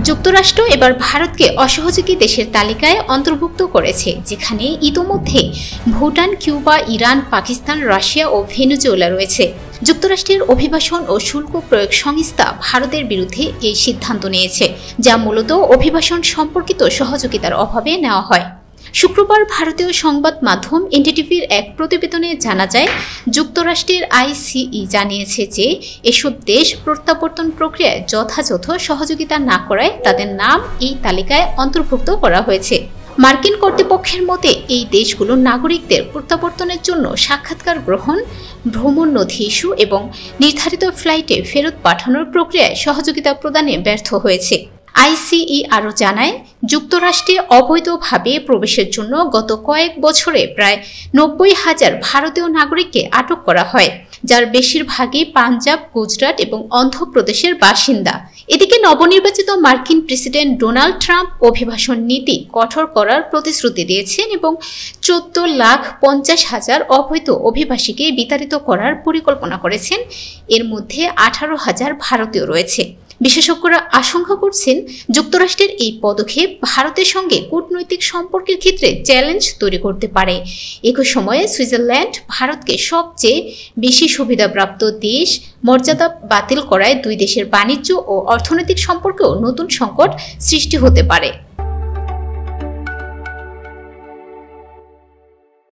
যুক্তরাষ্ট্র এবার ভারতকে অসহযোগী দেশের তালিকায় অন্তর্ভুক্ত করেছে, যেখানে ইতোমধ্যে Bhutan, Cuba, Iran, Pakistan, Russia ও ভেনেজুয়েলা রয়েছে। যুক্তরাষ্ট্রের অভিবাসন ও শুল্ক প্রয়োগ সংস্থা ভারতের বিরুদ্ধে এই সিদ্ধান্ত নিয়েছে, যা মূলত অভিবাসন সম্পর্কিত সহযোগিতার অভাবে নেওয়া হয়। শুক্রবার ভারতীয় সংবাদ মাধ্যম এনডিটিভির এক প্রতিবেদনে জানা যায়, যুক্তরাষ্ট্রের আইসিই জানিয়েছে যে এসব দেশ প্রত্যাবর্তন প্রক্রিয়ায় যথাযথ সহযোগিতা না করায় তাদের নাম এই তালিকায় অন্তর্ভুক্ত করা হয়েছে। মার্কিন কর্তৃপক্ষের মতে এই দেশগুলো নাগরিকদের প্রত্যাবর্তনের জন্য সাক্ষাৎকার গ্রহণ, ভ্রমণ নথি ইস্যু এবং নির্ধারিত ফ্লাইটে ফেরত পাঠানোর প্রক্রিয়ায় সহযোগিতা প্রদানে ব্যর্থ হয়েছে। আইসিই আরও জানায়, যুক্তরাষ্ট্রে অবৈধভাবে প্রবেশের জন্য গত কয়েক বছরে প্রায় 90,000 ভারতীয় নাগরিককে আটক করা হয়, যার বেশিরভাগই পাঞ্জাব, গুজরাট এবং অন্ধ্রপ্রদেশের বাসিন্দা। এদিকে নবনির্বাচিত মার্কিন প্রেসিডেন্ট ডোনাল্ড ট্রাম্প অভিবাসন নীতি কঠোর করার প্রতিশ্রুতি দিয়েছেন এবং 14,50,000 অবৈধ অভিবাসীকে বিতাড়িত করার পরিকল্পনা করেছেন। এর মধ্যে 18,000 ভারতীয় রয়েছে। বিশেষজ্ঞরা আশঙ্কা করছেন, যুক্তরাষ্ট্রের এই পদক্ষেপ ভারতের সঙ্গে কূটনৈতিক সম্পর্কের ক্ষেত্রে চ্যালেঞ্জ তৈরি করতে পারে। একই সময়ে সুইজারল্যান্ড ভারতকে সবচেয়ে বেশি সুবিধাপ্রাপ্ত দেশ মর্যাদা বাতিল করায় দুই দেশের বাণিজ্য ও অর্থনৈতিক সম্পর্কেও নতুন সংকট সৃষ্টি হতে পারে।